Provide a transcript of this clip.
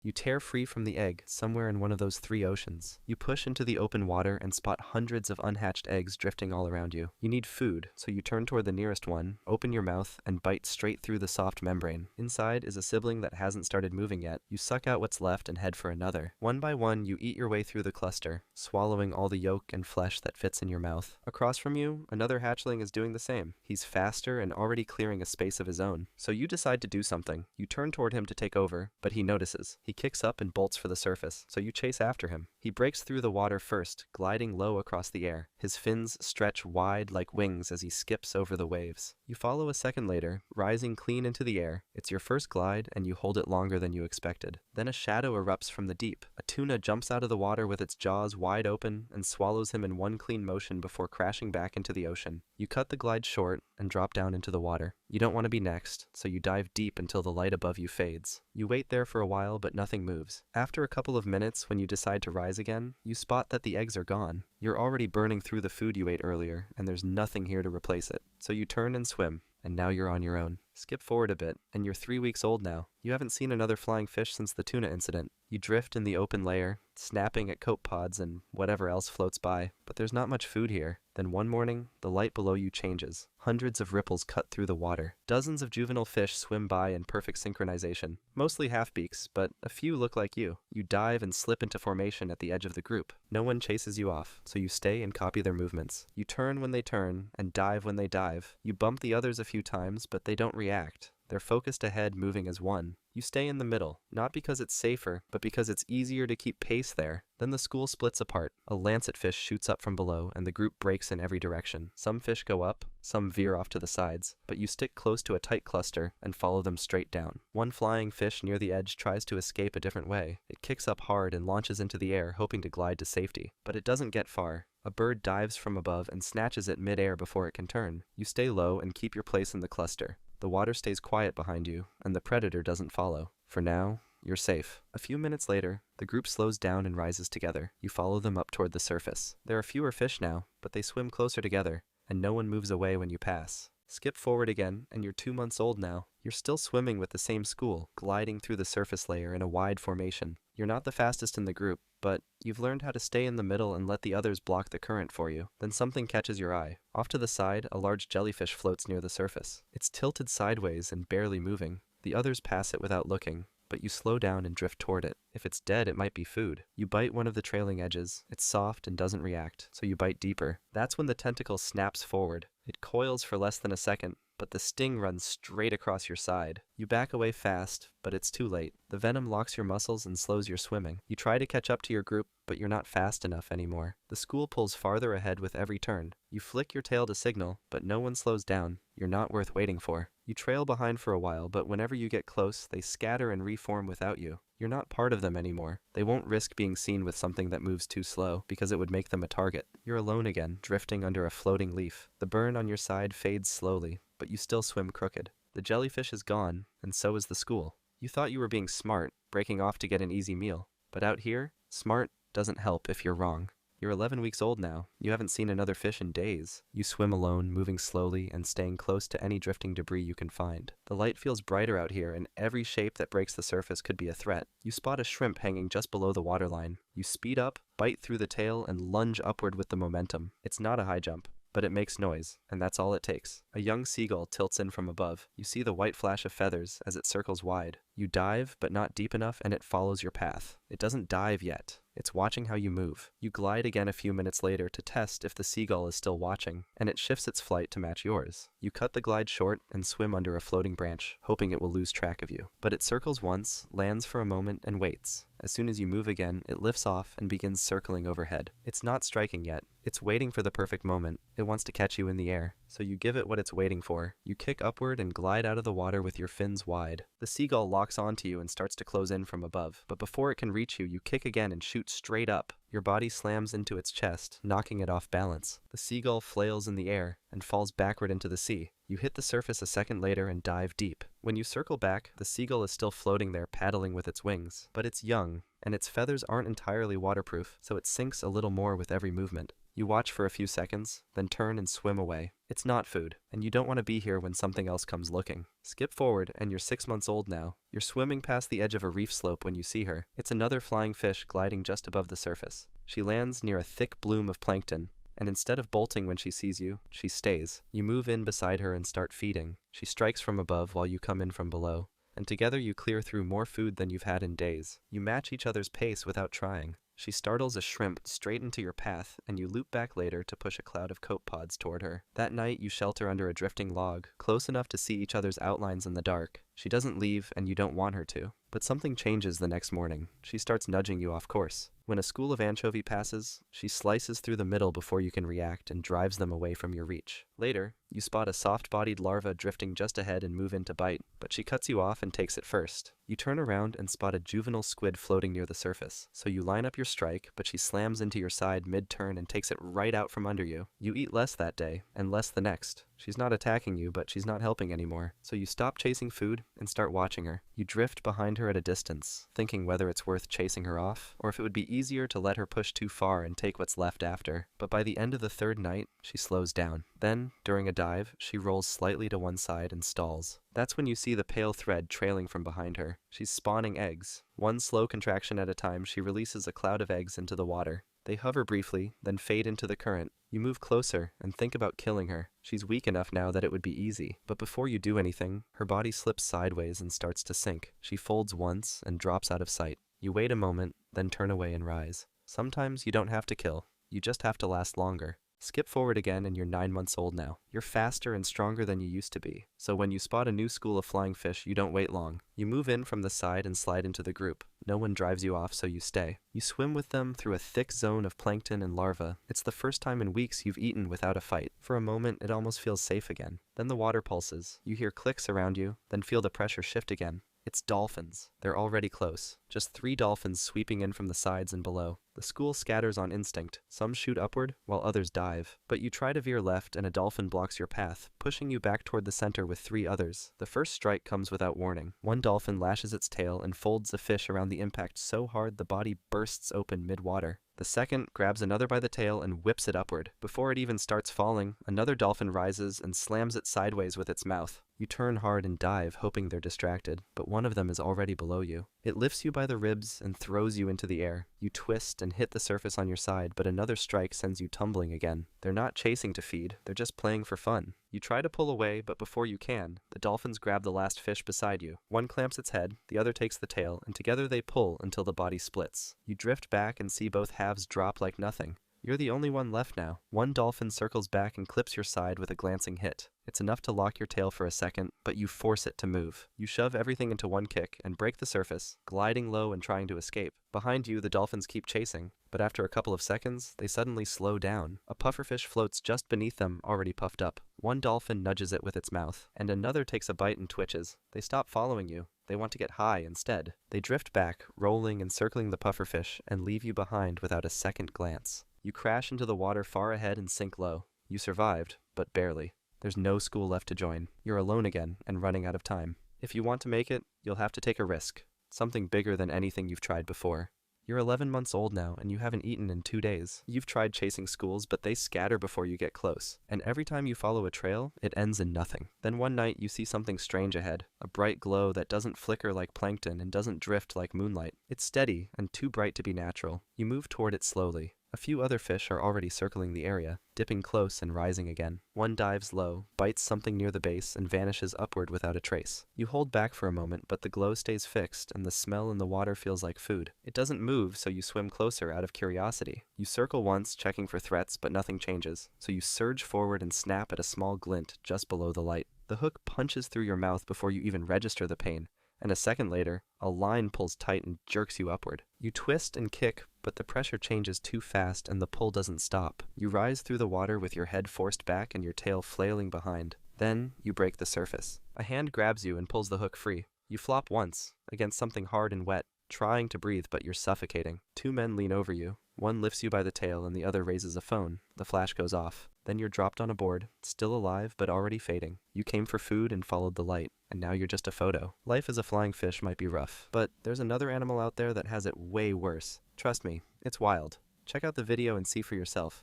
You tear free from the egg somewhere in one of those three oceans. You push into the open water and spot hundreds of unhatched eggs drifting all around you. You need food, so you turn toward the nearest one, open your mouth, and bite straight through the soft membrane. Inside is a sibling that hasn't started moving yet. You suck out what's left and head for another. One by one, you eat your way through the cluster, swallowing all the yolk and flesh that fits in your mouth. Across from you, another hatchling is doing the same. He's faster and already clearing a space of his own. So you decide to do something. You turn toward him to take over, but he notices. He kicks up and bolts for the surface, so you chase after him. He breaks through the water first, gliding low across the air. His fins stretch wide like wings as he skips over the waves. You follow a second later, rising clean into the air. It's your first glide, and you hold it longer than you expected. Then a shadow erupts from the deep. A tuna jumps out of the water with its jaws wide open and swallows him in one clean motion before crashing back into the ocean. You cut the glide short and drop down into the water. You don't want to be next, so you dive deep until the light above you fades. You wait there for a while, but nothing moves. After a couple of minutes, when you decide to rise again, you spot that the eggs are gone. You're already burning through the food you ate earlier, and there's nothing here to replace it. So you turn and swim, and now you're on your own. Skip forward a bit, and you're 3 weeks old now. You haven't seen another flying fish since the tuna incident. You drift in the open layer, snapping at copepods and whatever else floats by, but there's not much food here. Then one morning, the light below you changes. Hundreds of ripples cut through the water. Dozens of juvenile fish swim by in perfect synchronization. Mostly half-beaks, but a few look like you. You dive and slip into formation at the edge of the group. No one chases you off, so you stay and copy their movements. You turn when they turn, and dive when they dive. You bump the others a few times, but they don't react. They're focused ahead, moving as one. You stay in the middle, not because it's safer, but because it's easier to keep pace there. Then the school splits apart. A lancetfish shoots up from below, and the group breaks in every direction. Some fish go up, some veer off to the sides, but you stick close to a tight cluster and follow them straight down. One flying fish near the edge tries to escape a different way. It kicks up hard and launches into the air, hoping to glide to safety. But it doesn't get far. A bird dives from above and snatches it mid-air before it can turn. You stay low and keep your place in the cluster. The water stays quiet behind you, and the predator doesn't follow. For now, you're safe. A few minutes later, the group slows down and rises together. You follow them up toward the surface. There are fewer fish now, but they swim closer together, and no one moves away when you pass. Skip forward again, and you're 2 months old now. You're still swimming with the same school, gliding through the surface layer in a wide formation. You're not the fastest in the group, but you've learned how to stay in the middle and let the others block the current for you. Then something catches your eye. Off to the side, a large jellyfish floats near the surface. It's tilted sideways and barely moving. The others pass it without looking, but you slow down and drift toward it. If it's dead, it might be food. You bite one of the trailing edges. It's soft and doesn't react, so you bite deeper. That's when the tentacle snaps forward. It coils for less than a second, but the sting runs straight across your side. You back away fast, but it's too late. The venom locks your muscles and slows your swimming. You try to catch up to your group, but you're not fast enough anymore. The school pulls farther ahead with every turn. You flick your tail to signal, but no one slows down. You're not worth waiting for. You trail behind for a while, but whenever you get close, they scatter and reform without you. You're not part of them anymore. They won't risk being seen with something that moves too slow, because it would make them a target. You're alone again, drifting under a floating leaf. The burn on your side fades slowly, but you still swim crooked. The jellyfish is gone, and so is the school. You thought you were being smart, breaking off to get an easy meal. But out here, smart doesn't help if you're wrong. You're 11 weeks old now. You haven't seen another fish in days. You swim alone, moving slowly and staying close to any drifting debris you can find. The light feels brighter out here, and every shape that breaks the surface could be a threat. You spot a shrimp hanging just below the waterline. You speed up, bite through the tail, and lunge upward with the momentum. It's not a high jump, but it makes noise, and that's all it takes. A young seagull tilts in from above. You see the white flash of feathers as it circles wide. You dive, but not deep enough, and it follows your path. It doesn't dive yet. It's watching how you move. You glide again a few minutes later to test if the seagull is still watching, and it shifts its flight to match yours. You cut the glide short and swim under a floating branch, hoping it will lose track of you. But it circles once, lands for a moment, and waits. As soon as you move again, it lifts off and begins circling overhead. It's not striking yet. It's waiting for the perfect moment. It wants to catch you in the air, so you give it what it's waiting for. You kick upward and glide out of the water with your fins wide. The seagull locks onto you and starts to close in from above, but before it can reach you, you kick again and shoot straight up. Your body slams into its chest, knocking it off balance. The seagull flails in the air and falls backward into the sea. You hit the surface a second later and dive deep. When you circle back, the seagull is still floating there, paddling with its wings. But it's young, and its feathers aren't entirely waterproof, so it sinks a little more with every movement. You watch for a few seconds, then turn and swim away. It's not food, and you don't want to be here when something else comes looking. Skip forward, and you're 6 months old now. You're swimming past the edge of a reef slope when you see her. It's another flying fish gliding just above the surface. She lands near a thick bloom of plankton, and instead of bolting when she sees you, she stays. You move in beside her and start feeding. She strikes from above while you come in from below, and together you clear through more food than you've had in days. You match each other's pace without trying. She startles a shrimp straight into your path, and you loop back later to push a cloud of copepods toward her. That night, you shelter under a drifting log, close enough to see each other's outlines in the dark. She doesn't leave, and you don't want her to. But something changes the next morning. She starts nudging you off course. When a school of anchovy passes, she slices through the middle before you can react and drives them away from your reach. Later, you spot a soft-bodied larva drifting just ahead and move in to bite, but she cuts you off and takes it first. You turn around and spot a juvenile squid floating near the surface, so you line up your strike, but she slams into your side mid-turn and takes it right out from under you. You eat less that day, and less the next. She's not attacking you, but she's not helping anymore, so you stop chasing food and start watching her. You drift behind her at a distance, thinking whether it's worth chasing her off, or if it would be easier to let her push too far and take what's left after. But by the end of the third night, she slows down. Then, during a dive, she rolls slightly to one side and stalls. That's when you see the pale thread trailing from behind her. She's spawning eggs. One slow contraction at a time, she releases a cloud of eggs into the water. They hover briefly, then fade into the current. You move closer and think about killing her. She's weak enough now that it would be easy. But before you do anything, her body slips sideways and starts to sink. She folds once and drops out of sight. You wait a moment, then turn away and rise. Sometimes you don't have to kill. You just have to last longer. Skip forward again and you're 9 months old now. You're faster and stronger than you used to be. So when you spot a new school of flying fish, you don't wait long. You move in from the side and slide into the group. No one drives you off, so you stay. You swim with them through a thick zone of plankton and larvae. It's the first time in weeks you've eaten without a fight. For a moment, it almost feels safe again. Then the water pulses. You hear clicks around you, then feel the pressure shift again. It's dolphins. They're already close. Just 3 dolphins sweeping in from the sides and below. The school scatters on instinct. Some shoot upward, while others dive. But you try to veer left and a dolphin blocks your path, pushing you back toward the center with 3 others. The first strike comes without warning. One dolphin lashes its tail and folds a fish around the impact so hard the body bursts open mid-water. The second grabs another by the tail and whips it upward. Before it even starts falling, another dolphin rises and slams it sideways with its mouth. You turn hard and dive, hoping they're distracted, but one of them is already below you. It lifts you by the ribs and throws you into the air. You twist and hit the surface on your side, but another strike sends you tumbling again. They're not chasing to feed, they're just playing for fun. You try to pull away, but before you can, the dolphins grab the last fish beside you. One clamps its head, the other takes the tail, and together they pull until the body splits. You drift back and see both halves drop like nothing. You're the only one left now. One dolphin circles back and clips your side with a glancing hit. It's enough to lock your tail for a second, but you force it to move. You shove everything into one kick and break the surface, gliding low and trying to escape. Behind you, the dolphins keep chasing, but after a couple of seconds, they suddenly slow down. A pufferfish floats just beneath them, already puffed up. One dolphin nudges it with its mouth, and another takes a bite and twitches. They stop following you. They want to get high instead. They drift back, rolling and circling the pufferfish, and leave you behind without a second glance. You crash into the water far ahead and sink low. You survived, but barely. There's no school left to join. You're alone again and running out of time. If you want to make it, you'll have to take a risk. Something bigger than anything you've tried before. You're 11 months old now and you haven't eaten in 2 days. You've tried chasing schools, but they scatter before you get close. And every time you follow a trail, it ends in nothing. Then one night you see something strange ahead. A bright glow that doesn't flicker like plankton and doesn't drift like moonlight. It's steady and too bright to be natural. You move toward it slowly. A few other fish are already circling the area, dipping close and rising again. One dives low, bites something near the base, and vanishes upward without a trace. You hold back for a moment, but the glow stays fixed, and the smell in the water feels like food. It doesn't move, so you swim closer out of curiosity. You circle once, checking for threats, but nothing changes, so you surge forward and snap at a small glint just below the light. The hook punches through your mouth before you even register the pain, and a second later, a line pulls tight and jerks you upward. You twist and kick, but the pressure changes too fast and the pull doesn't stop. You rise through the water with your head forced back and your tail flailing behind. Then, you break the surface. A hand grabs you and pulls the hook free. You flop once, against something hard and wet, trying to breathe but you're suffocating. 2 men lean over you. One lifts you by the tail and the other raises a phone. The flash goes off. Then you're dropped on a board, still alive but already fading. You came for food and followed the light, and now you're just a photo. Life as a flying fish might be rough, but there's another animal out there that has it way worse. Trust me, it's wild. Check out the video and see for yourself.